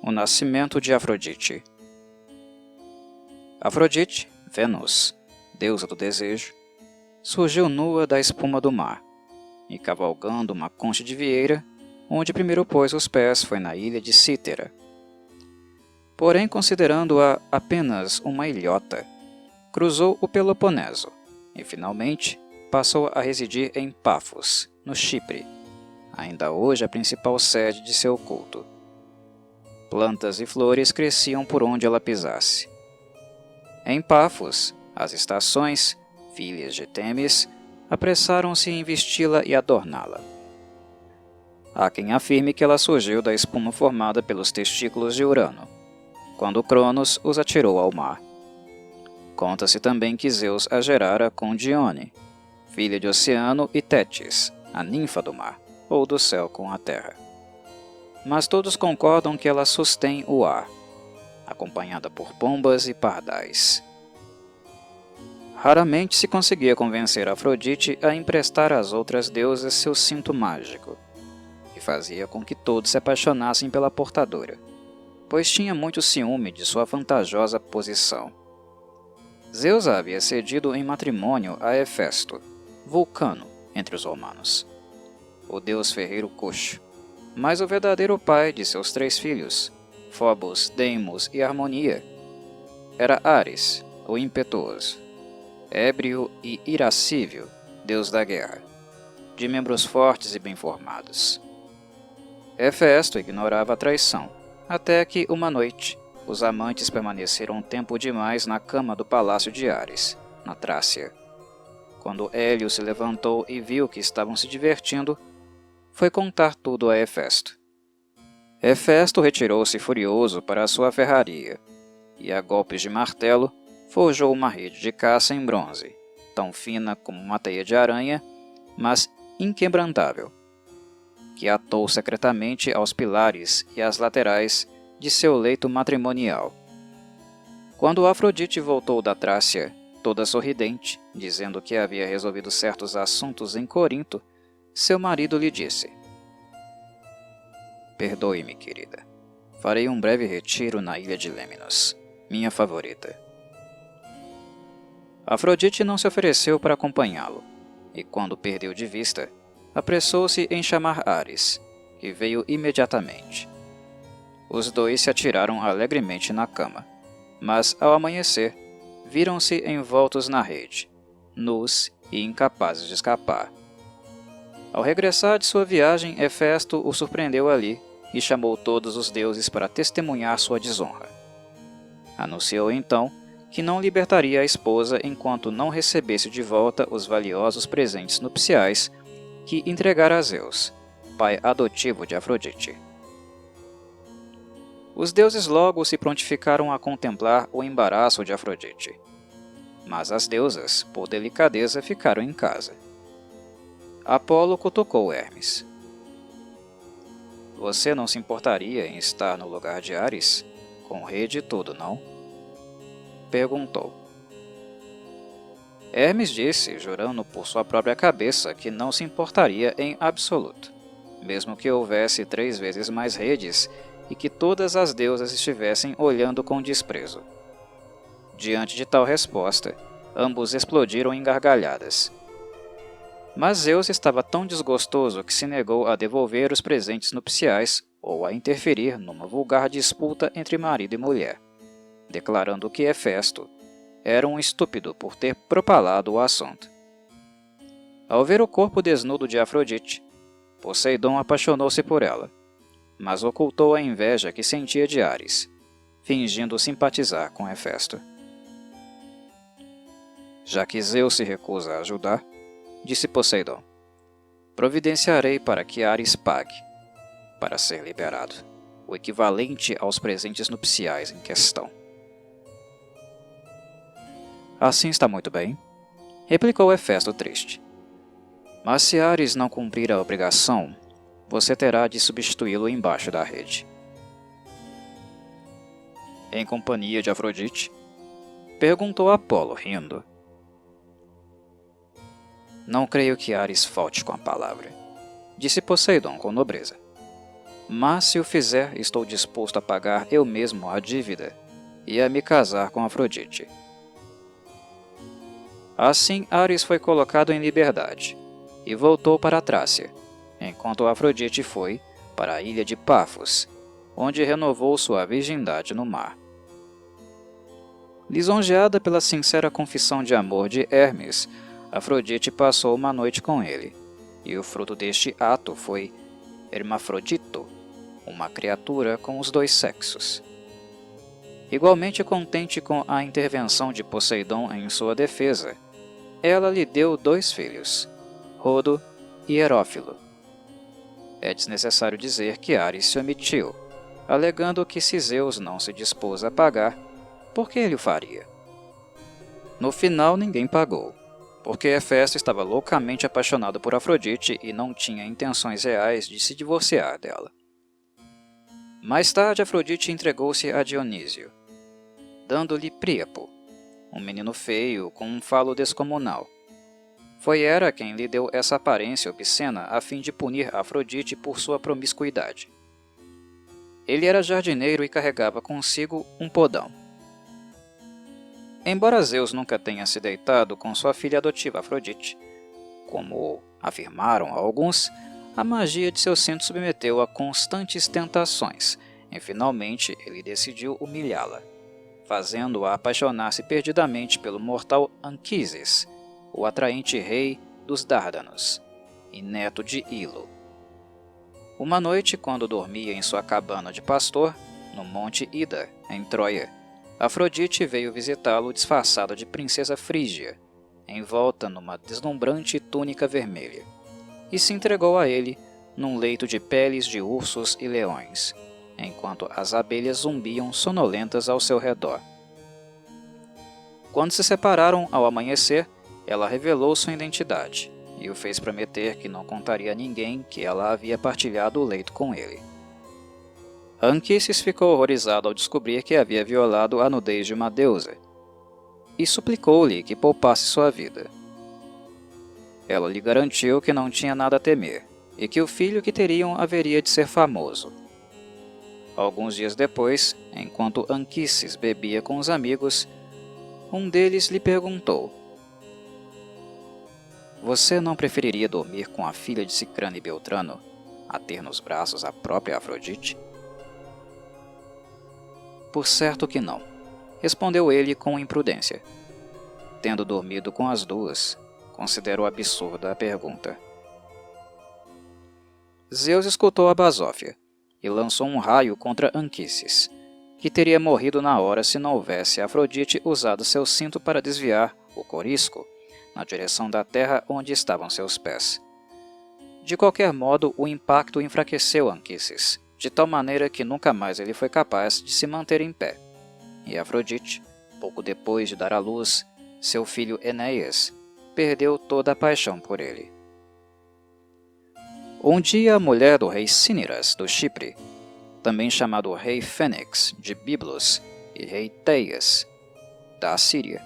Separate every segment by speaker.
Speaker 1: O nascimento de Afrodite. Afrodite, Vênus, deusa do desejo, surgiu nua da espuma do mar, e cavalgando uma concha de vieira, onde primeiro pôs os pés foi na ilha de Cítera. Porém, considerando-a apenas uma ilhota, cruzou o Peloponeso, e finalmente passou a residir em Pafos, no Chipre, ainda hoje a principal sede de seu culto. Plantas e flores cresciam por onde ela pisasse. Em Pafos, as estações, filhas de Temis, apressaram-se em vesti-la e adorná-la. Há quem afirme que ela surgiu da espuma formada pelos testículos de Urano, quando Cronos os atirou ao mar. Conta-se também que Zeus a gerara com Dione, filha de Oceano, e Tétis, a ninfa do mar, ou do céu com a terra. Mas todos concordam que ela sustém o ar, acompanhada por pombas e pardais. Raramente se conseguia convencer Afrodite a emprestar às outras deusas seu cinto mágico, e fazia com que todos se apaixonassem pela portadora, pois tinha muito ciúme de sua vantajosa posição. Zeus a havia cedido em matrimônio a Hefesto, Vulcano entre os romanos, o deus ferreiro coxo, mas o verdadeiro pai de seus 3 filhos, Fobos, Deimos e Harmonia, era Ares, o impetuoso, ébrio e irascível, deus da guerra, de membros fortes e bem formados. Hefesto ignorava a traição, até que, uma noite, os amantes permaneceram um tempo demais na cama do palácio de Ares, na Trácia. Quando Hélio se levantou e viu que estavam se divertindo, foi contar tudo a Hefesto. Hefesto retirou-se furioso para a sua ferraria, e a golpes de martelo forjou uma rede de caça em bronze, tão fina como uma teia de aranha, mas inquebrantável, que atou secretamente aos pilares e às laterais de seu leito matrimonial. Quando Afrodite voltou da Trácia, toda sorridente, dizendo que havia resolvido certos assuntos em Corinto, seu marido lhe disse: "Perdoe-me, querida. Farei um breve retiro na ilha de Lemnos, minha favorita." Afrodite não se ofereceu para acompanhá-lo, e quando perdeu de vista, apressou-se em chamar Ares, que veio imediatamente. Os dois se atiraram alegremente na cama, mas, ao amanhecer, viram-se envoltos na rede, nus e incapazes de escapar. Ao regressar de sua viagem, Hefesto o surpreendeu ali e chamou todos os deuses para testemunhar sua desonra. Anunciou então que não libertaria a esposa enquanto não recebesse de volta os valiosos presentes nupciais que entregara a Zeus, pai adotivo de Afrodite. Os deuses logo se prontificaram a contemplar o embaraço de Afrodite, mas as deusas, por delicadeza, ficaram em casa. Apolo cutucou Hermes. "Você não se importaria em estar no lugar de Ares, com rede e tudo, não?" perguntou. Hermes disse, jurando por sua própria cabeça, que não se importaria em absoluto, mesmo que houvesse 3 vezes mais redes e que todas as deusas estivessem olhando com desprezo. Diante de tal resposta, ambos explodiram em gargalhadas. Mas Zeus estava tão desgostoso que se negou a devolver os presentes nupciais ou a interferir numa vulgar disputa entre marido e mulher, declarando que Hefesto era um estúpido por ter propalado o assunto. Ao ver o corpo desnudo de Afrodite, Poseidon apaixonou-se por ela, mas ocultou a inveja que sentia de Ares, fingindo simpatizar com Hefesto. "Já que Zeus se recusa a ajudar," disse Poseidon, "providenciarei para que Ares pague, para ser liberado, o equivalente aos presentes nupciais em questão." "Assim está muito bem," replicou Hefesto triste. "Mas se Ares não cumprir a obrigação, você terá de substituí-lo embaixo da rede." "Em companhia de Afrodite?" perguntou Apolo, rindo. "Não creio que Ares falte com a palavra," disse Poseidon com nobreza. mas se o fizer, estou disposto a pagar eu mesmo a dívida e a me casar com Afrodite. Assim, Ares foi colocado em liberdade e voltou para a Trácia, enquanto Afrodite foi para a ilha de Pafos, onde renovou sua virgindade no mar. Lisonjeada pela sincera confissão de amor de Hermes, Afrodite passou uma noite com ele, e o fruto deste ato foi Hermafrodito, uma criatura com os dois sexos. Igualmente contente com a intervenção de Poseidon em sua defesa, ela lhe deu 2 filhos, Rodo e Herófilo. É desnecessário dizer que Ares se omitiu, alegando que se Zeus não se dispôs a pagar, por que ele o faria? No final, ninguém pagou, porque Hefesto estava loucamente apaixonado por Afrodite e não tinha intenções reais de se divorciar dela. Mais tarde, Afrodite entregou-se a Dionísio, dando-lhe Príapo, um menino feio com um falo descomunal. Foi Hera quem lhe deu essa aparência obscena a fim de punir Afrodite por sua promiscuidade. Ele era jardineiro e carregava consigo um podão. Embora Zeus nunca tenha se deitado com sua filha adotiva Afrodite, como afirmaram alguns, a magia de seu cinto submeteu a constantes tentações e finalmente ele decidiu humilhá-la, fazendo-a apaixonar-se perdidamente pelo mortal Anquises, o atraente rei dos Dárdanos e neto de Ilo. Uma noite, quando dormia em sua cabana de pastor, no monte Ida, em Troia, Afrodite veio visitá-lo disfarçada de princesa frígia, envolta numa deslumbrante túnica vermelha, e se entregou a ele num leito de peles de ursos e leões, enquanto as abelhas zumbiam sonolentas ao seu redor. Quando se separaram ao amanhecer, ela revelou sua identidade e o fez prometer que não contaria a ninguém que ela havia partilhado o leito com ele. Anquises ficou horrorizado ao descobrir que havia violado a nudez de uma deusa, e suplicou-lhe que poupasse sua vida. Ela lhe garantiu que não tinha nada a temer, e que o filho que teriam haveria de ser famoso. Alguns dias depois, enquanto Anquises bebia com os amigos, um deles lhe perguntou: "Você não preferiria dormir com a filha de Cicrano e Beltrano a ter nos braços a própria Afrodite?" "Por certo que não", respondeu ele com imprudência. Tendo dormido com as duas, considerou absurda a pergunta. Zeus escutou a basófia e lançou um raio contra Anquises, que teria morrido na hora se não houvesse Afrodite usado seu cinto para desviar o corisco na direção da terra onde estavam seus pés. De qualquer modo, o impacto enfraqueceu Anquises, de tal maneira que nunca mais ele foi capaz de se manter em pé, e Afrodite, pouco depois de dar à luz seu filho Enéas, perdeu toda a paixão por ele. Um dia a mulher do rei Cíniras, do Chipre, também chamado rei Fênix, de Biblos, e rei Teias, da Assíria,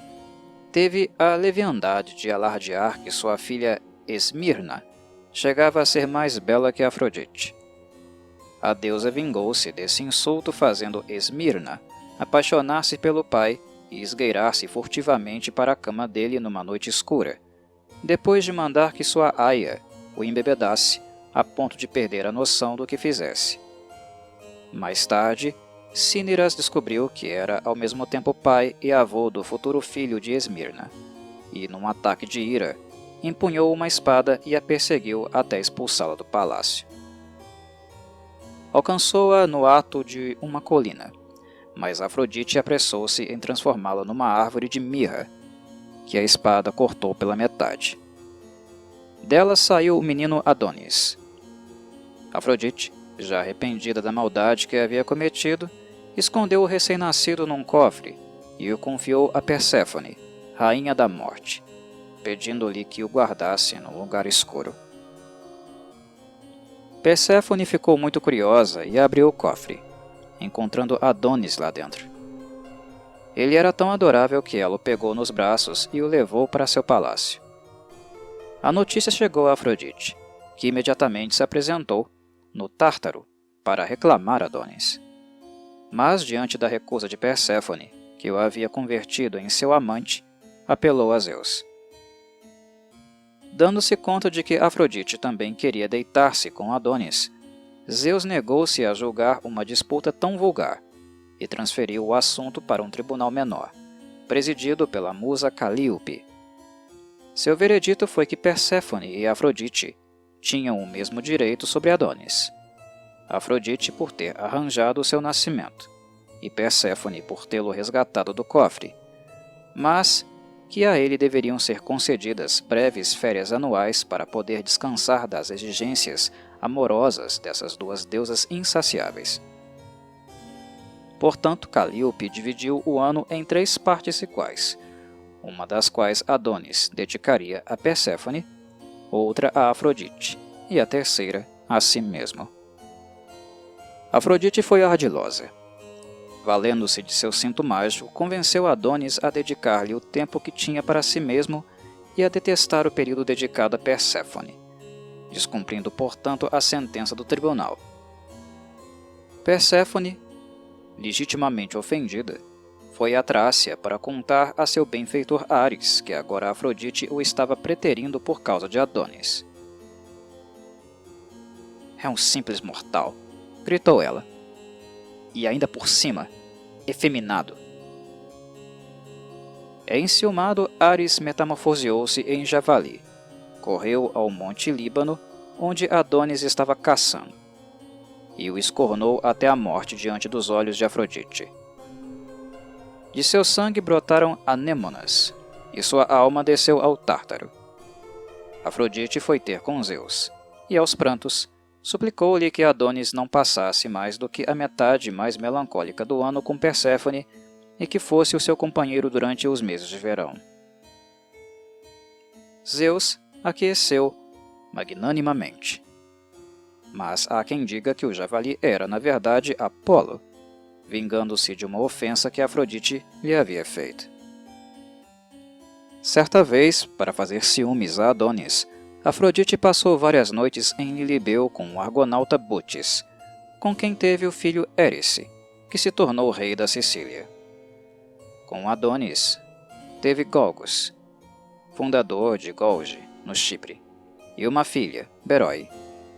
Speaker 1: teve a leviandade de alardear que sua filha Esmirna chegava a ser mais bela que Afrodite. A deusa vingou-se desse insulto, fazendo Esmirna apaixonar-se pelo pai e esgueirar-se furtivamente para a cama dele numa noite escura, depois de mandar que sua aia o embebedasse a ponto de perder a noção do que fizesse. Mais tarde, Cíniras descobriu que era ao mesmo tempo pai e avô do futuro filho de Esmirna, e, num ataque de ira, empunhou uma espada e a perseguiu até expulsá-la do palácio. Alcançou-a no ato de uma colina, mas Afrodite apressou-se em transformá-la numa árvore de mirra, que a espada cortou pela metade. Dela saiu o menino Adonis. Afrodite, já arrependida da maldade que havia cometido, escondeu o recém-nascido num cofre e o confiou a Perséfone, rainha da morte, pedindo-lhe que o guardasse num lugar escuro. Perséfone ficou muito curiosa e abriu o cofre, encontrando Adonis lá dentro. Ele era tão adorável que ela o pegou nos braços e o levou para seu palácio. A notícia chegou a Afrodite, que imediatamente se apresentou no Tártaro para reclamar Adonis. Mas, diante da recusa de Perséfone, que o havia convertido em seu amante, apelou a Zeus. Dando-se conta de que Afrodite também queria deitar-se com Adonis, Zeus negou-se a julgar uma disputa tão vulgar e transferiu o assunto para um tribunal menor, presidido pela musa Calíope. Seu veredito foi que Perséfone e Afrodite tinham o mesmo direito sobre Adonis. Afrodite por ter arranjado seu nascimento, e Perséfone por tê-lo resgatado do cofre, mas que a ele deveriam ser concedidas breves férias anuais para poder descansar das exigências amorosas dessas duas deusas insaciáveis. Portanto, Calíope dividiu o ano em 3 partes iguais, uma das quais Adonis dedicaria a Perséfone, outra a Afrodite, e a terceira a si mesmo. Afrodite foi ardilosa. Valendo-se de seu cinto mágico, convenceu Adonis a dedicar-lhe o tempo que tinha para si mesmo e a detestar o período dedicado a Perséfone, descumprindo, portanto, a sentença do tribunal. Perséfone, legitimamente ofendida, foi à Trácia para contar a seu benfeitor Ares que agora Afrodite o estava preterindo por causa de Adonis. "É um simples mortal", gritou ela. "E ainda por cima, efeminado." Enciumado, Ares metamorfoseou-se em javali, correu ao monte Líbano, onde Adonis estava caçando, e o escornou até a morte diante dos olhos de Afrodite. De seu sangue brotaram anêmonas, e sua alma desceu ao Tártaro. Afrodite foi ter com Zeus, e aos prantos, suplicou-lhe que Adonis não passasse mais do que a metade mais melancólica do ano com Perséfone e que fosse o seu companheiro durante os meses de verão. Zeus aqueceu magnanimamente. Mas há quem diga que o javali era, na verdade, Apolo, vingando-se de uma ofensa que Afrodite lhe havia feito. Certa vez, para fazer ciúmes a Adonis, Afrodite passou várias noites em Lilibeu com o argonauta Butes, com quem teve o filho Érice, que se tornou rei da Sicília. Com Adonis, teve Golgos, fundador de Golgi, no Chipre, e uma filha, Berói,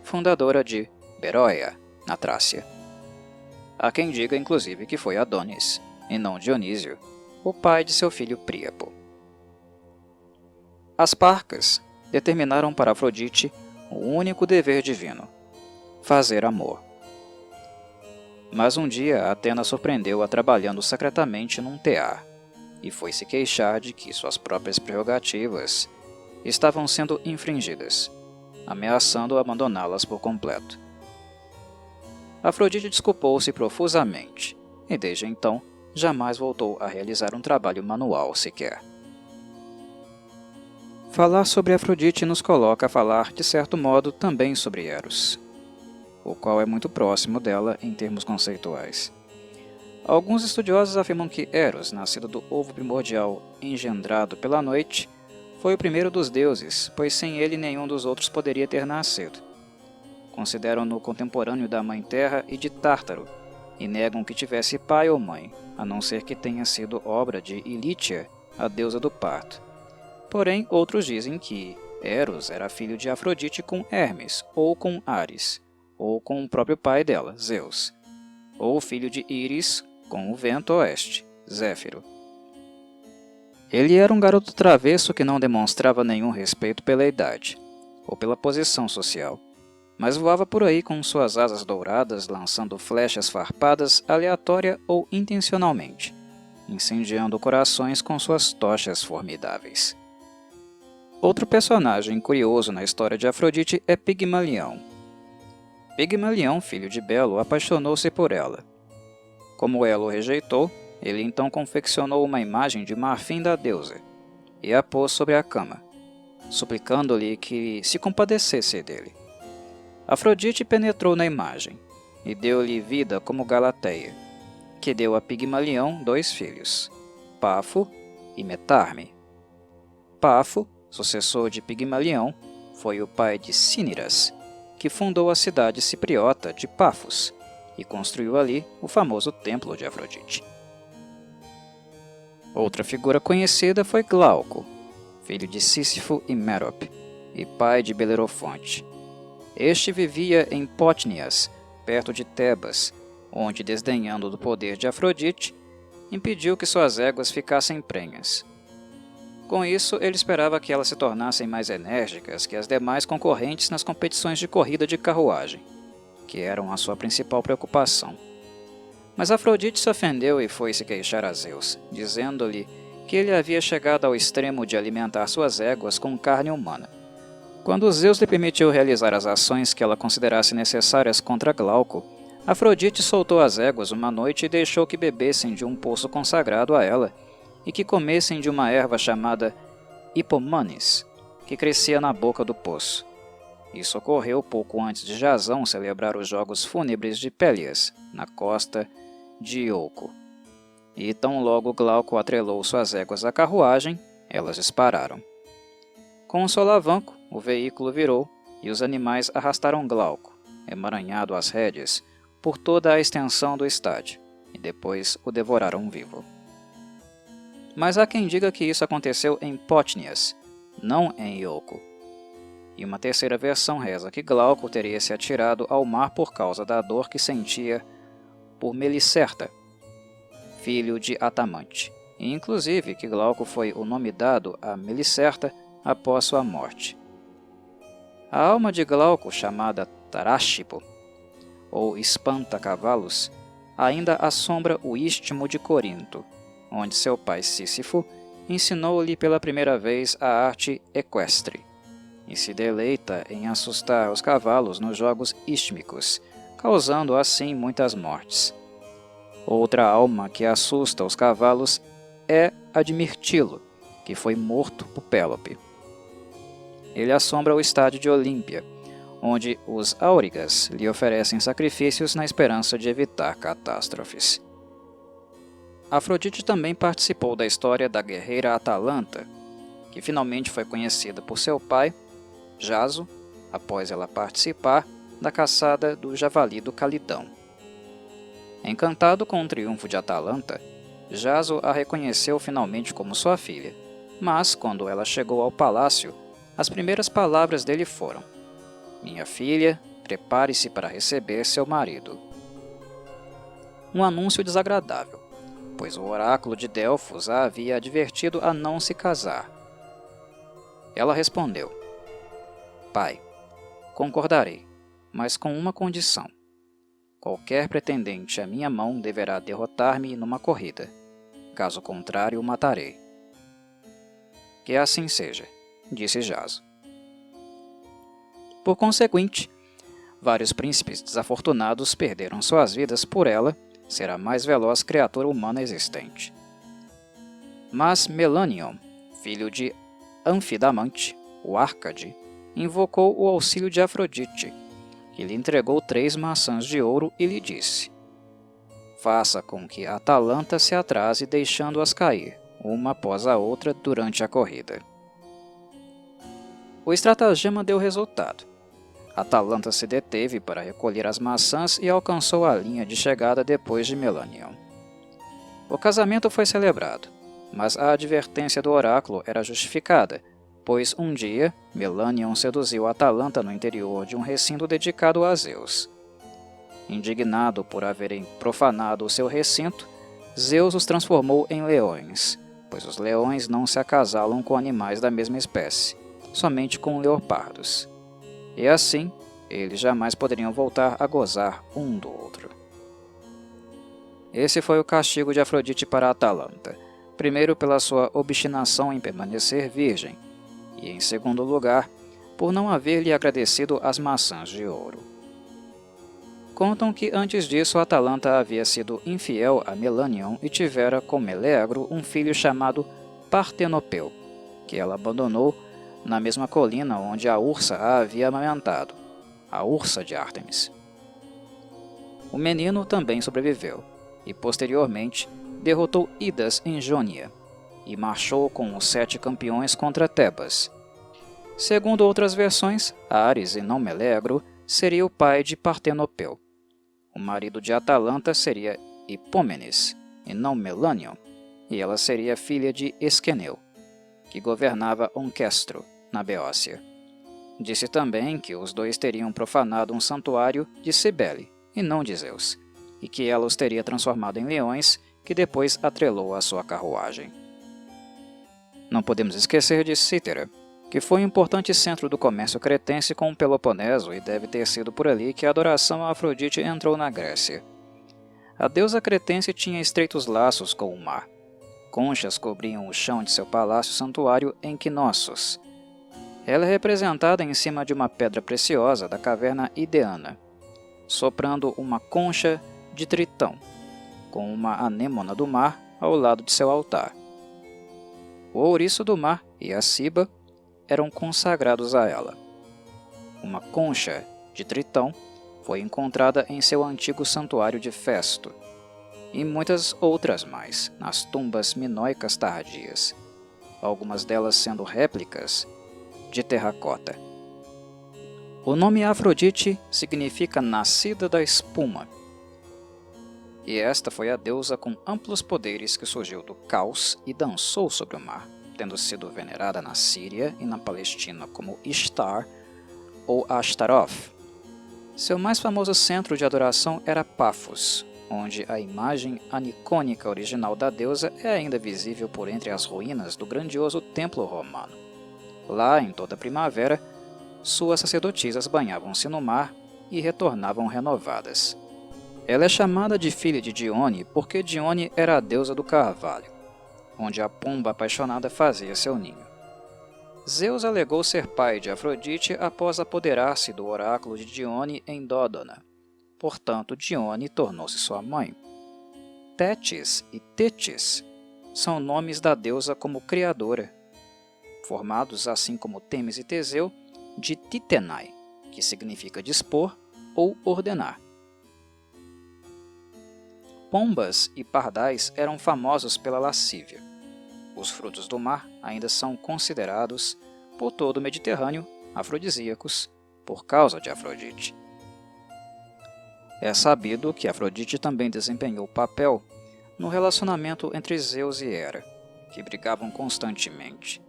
Speaker 1: fundadora de Beróia, na Trácia. Há quem diga, inclusive, que foi Adonis, e não Dionísio, o pai de seu filho Príapo. As Parcas determinaram para Afrodite o único dever divino: fazer amor. Mas um dia Atena surpreendeu-a trabalhando secretamente num tear, e foi se queixar de que suas próprias prerrogativas estavam sendo infringidas, ameaçando abandoná-las por completo. Afrodite desculpou-se profusamente, e desde então jamais voltou a realizar um trabalho manual sequer. Falar sobre Afrodite nos coloca a falar, de certo modo, também sobre Eros, o qual é muito próximo dela em termos conceituais. Alguns estudiosos afirmam que Eros, nascido do ovo primordial engendrado pela noite, foi o primeiro dos deuses, pois sem ele nenhum dos outros poderia ter nascido. Consideram-no contemporâneo da Mãe Terra e de Tártaro, e negam que tivesse pai ou mãe, a não ser que tenha sido obra de Ilítia, a deusa do parto. Porém, outros dizem que Eros era filho de Afrodite com Hermes, ou com Ares, ou com o próprio pai dela, Zeus, ou filho de Íris com o vento oeste, Zéfiro. Ele era um garoto travesso que não demonstrava nenhum respeito pela idade, ou pela posição social, mas voava por aí com suas asas douradas, lançando flechas farpadas aleatória ou intencionalmente, incendiando corações com suas tochas formidáveis. Outro personagem curioso na história de Afrodite é Pigmalião. Pigmalião, filho de Belo, apaixonou-se por ela. Como ela o rejeitou, ele então confeccionou uma imagem de marfim da deusa e a pôs sobre a cama, suplicando-lhe que se compadecesse dele. Afrodite penetrou na imagem e deu-lhe vida como Galateia, que deu a Pigmalião 2 filhos, Pafo e Metarme. Pafo, sucessor de Pigmalião, foi o pai de Cíniras, que fundou a cidade cipriota de Pafos, e construiu ali o famoso Templo de Afrodite. Outra figura conhecida foi Glauco, filho de Sísifo e Mérope, e pai de Belerofonte. Este vivia em Potnias, perto de Tebas, onde, desdenhando do poder de Afrodite, impediu que suas éguas ficassem prenhas. Com isso, ele esperava que elas se tornassem mais enérgicas que as demais concorrentes nas competições de corrida de carruagem, que eram a sua principal preocupação. Mas Afrodite se ofendeu e foi se queixar a Zeus, dizendo-lhe que ele havia chegado ao extremo de alimentar suas éguas com carne humana. Quando Zeus lhe permitiu realizar as ações que ela considerasse necessárias contra Glauco, Afrodite soltou as éguas uma noite e deixou que bebessem de um poço consagrado a ela e que comessem de uma erva chamada Hippomanes, que crescia na boca do poço. Isso ocorreu pouco antes de Jasão celebrar os jogos fúnebres de Pélias, na costa de Ioco. E tão logo Glauco atrelou suas éguas à carruagem, elas dispararam. Com um solavanco, o veículo virou e os animais arrastaram Glauco, emaranhado às rédeas, por toda a extensão do estádio, e depois o devoraram vivo. Mas há quem diga que isso aconteceu em Potnias, não em Ioco. E uma terceira versão reza que Glauco teria se atirado ao mar por causa da dor que sentia por Melicerta, filho de Atamante, e inclusive que Glauco foi o nome dado a Melicerta após sua morte. A alma de Glauco, chamada Taráxipo, ou espanta-cavalos, ainda assombra o istmo de Corinto, onde seu pai Sísifo ensinou-lhe pela primeira vez a arte equestre, e se deleita em assustar os cavalos nos jogos istmicos, causando assim muitas mortes. Outra alma que assusta os cavalos é a de Mirtilo, que foi morto por Pélope. Ele assombra o estádio de Olímpia, onde os áurigas lhe oferecem sacrifícios na esperança de evitar catástrofes. Afrodite também participou da história da guerreira Atalanta, que finalmente foi conhecida por seu pai, Jaso, após ela participar da caçada do javali do Calidão. Encantado com o triunfo de Atalanta, Jaso a reconheceu finalmente como sua filha, mas quando ela chegou ao palácio, as primeiras palavras dele foram: "Minha filha, prepare-se para receber seu marido." Um anúncio desagradável, pois o oráculo de Delfos a havia advertido a não se casar. Ela respondeu: "Pai, concordarei, mas com uma condição. Qualquer pretendente à minha mão deverá derrotar-me numa corrida. Caso contrário, o matarei." "Que assim seja", disse Jaso. Por conseguinte, vários príncipes desafortunados perderam suas vidas por ela ser a mais veloz criatura humana existente. Mas Melanion, filho de Anfidamante, o Árcade, invocou o auxílio de Afrodite, que lhe entregou 3 maçãs de ouro e lhe disse: "Faça com que Atalanta se atrase deixando-as cair, uma após a outra, durante a corrida." O estratagema deu resultado. Atalanta se deteve para recolher as maçãs e alcançou a linha de chegada depois de Melanion. O casamento foi celebrado, mas a advertência do oráculo era justificada, pois um dia Melanion seduziu Atalanta no interior de um recinto dedicado a Zeus. Indignado por haverem profanado o seu recinto, Zeus os transformou em leões, pois os leões não se acasalam com animais da mesma espécie, somente com leopardos. E assim, eles jamais poderiam voltar a gozar um do outro. Esse foi o castigo de Afrodite para Atalanta, primeiro pela sua obstinação em permanecer virgem, e em segundo lugar, por não haver lhe agradecido as maçãs de ouro. Contam que antes disso Atalanta havia sido infiel a Melanion e tivera com Meleagro um filho chamado Partenopeu, que ela abandonou na mesma colina onde a Ursa a havia amamentado, a Ursa de Ártemis. O menino também sobreviveu, e posteriormente derrotou Idas em Jônia, e marchou com os 7 campeões contra Tebas. Segundo outras versões, Ares, e não Meleagro, seria o pai de Partenopeu. O marido de Atalanta seria Hipômenes, e não Melânion, e ela seria filha de Esqueneu, que governava Onquestro, na Beócia. Disse também que os dois teriam profanado um santuário de Cibele, e não de Zeus, e que ela os teria transformado em leões, que depois atrelou à sua carruagem. Não podemos esquecer de Cítera, que foi um importante centro do comércio cretense com o Peloponeso, e deve ter sido por ali que a adoração a Afrodite entrou na Grécia. A deusa cretense tinha estreitos laços com o mar. Conchas cobriam o chão de seu palácio santuário em Knossos. Ela é representada em cima de uma pedra preciosa da caverna Ideana, soprando uma concha de Tritão, com uma anêmona do mar ao lado de seu altar. O ouriço do mar e a ciba eram consagrados a ela. Uma concha de Tritão foi encontrada em seu antigo santuário de Festo, e muitas outras mais nas tumbas minoicas tardias, algumas delas sendo réplicas de terracota. O nome Afrodite significa nascida da espuma, e esta foi a deusa com amplos poderes que surgiu do caos e dançou sobre o mar, tendo sido venerada na Síria e na Palestina como Ishtar ou Ashtaroth. Seu mais famoso centro de adoração era Pafos, onde a imagem anicônica original da deusa é ainda visível por entre as ruínas do grandioso templo romano. Lá, em toda primavera, suas sacerdotisas banhavam-se no mar e retornavam renovadas. Ela é chamada de filha de Dione porque Dione era a deusa do carvalho, onde a pomba apaixonada fazia seu ninho. Zeus alegou ser pai de Afrodite após apoderar-se do oráculo de Dione em Dódona. Portanto, Dione tornou-se sua mãe. Tétis e Tétis são nomes da deusa como criadora, formados, assim como Temis e Teseu, de Titenai, que significa dispor ou ordenar. Pombas e pardais eram famosos pela lascívia. Os frutos do mar ainda são considerados, por todo o Mediterrâneo, afrodisíacos, por causa de Afrodite. É sabido que Afrodite também desempenhou papel no relacionamento entre Zeus e Hera, que brigavam constantemente.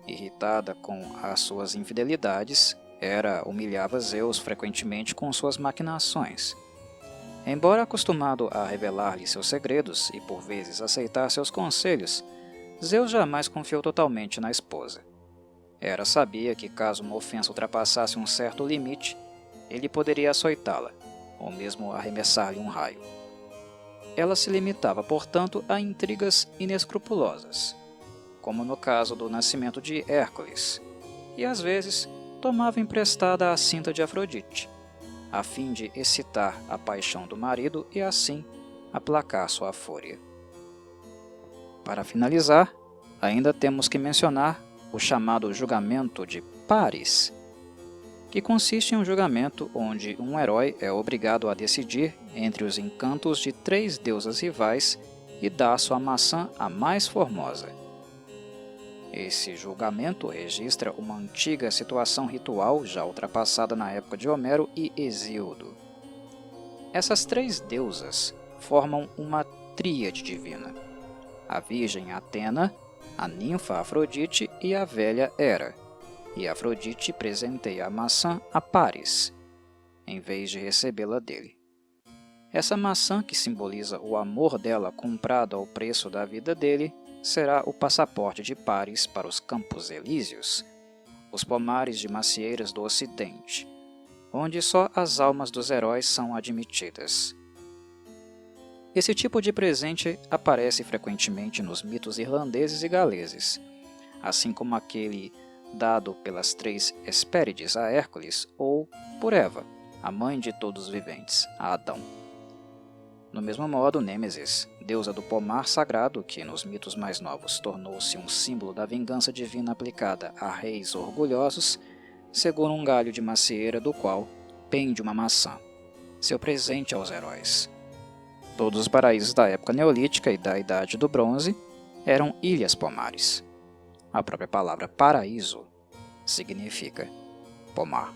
Speaker 1: Irritada com as suas infidelidades, Hera humilhava Zeus frequentemente com suas maquinações. Embora acostumado a revelar-lhe seus segredos e por vezes aceitar seus conselhos, Zeus jamais confiou totalmente na esposa. Hera sabia que caso uma ofensa ultrapassasse um certo limite, ele poderia açoitá-la, ou mesmo arremessar-lhe um raio. Ela se limitava, portanto, a intrigas inescrupulosas, como no caso do nascimento de Hércules, e às vezes tomava emprestada a cinta de Afrodite, a fim de excitar a paixão do marido e assim aplacar sua fúria. Para finalizar, ainda temos que mencionar o chamado julgamento de Paris, que consiste em um julgamento onde um herói é obrigado a decidir entre os encantos de 3 deusas rivais e dá sua maçã à mais formosa. Esse julgamento registra uma antiga situação ritual já ultrapassada na época de Homero e Hesíodo. Essas 3 deusas formam uma tríade divina: a virgem Atena, a ninfa Afrodite e a velha Hera, e Afrodite presenteia a maçã a Paris, em vez de recebê-la dele. Essa maçã, que simboliza o amor dela comprado ao preço da vida dele, será o passaporte de Paris para os Campos Elíseos, os pomares de macieiras do Ocidente, onde só as almas dos heróis são admitidas. Esse tipo de presente aparece frequentemente nos mitos irlandeses e galeses, assim como aquele dado pelas 3 Hespérides a Hércules ou por Eva, a mãe de todos os viventes, a Adão. Do mesmo modo, Nêmesis, deusa do pomar sagrado, que nos mitos mais novos tornou-se um símbolo da vingança divina aplicada a reis orgulhosos, segura um galho de macieira do qual pende uma maçã, seu presente aos heróis. Todos os paraísos da época neolítica e da Idade do Bronze eram ilhas pomares. A própria palavra paraíso significa pomar.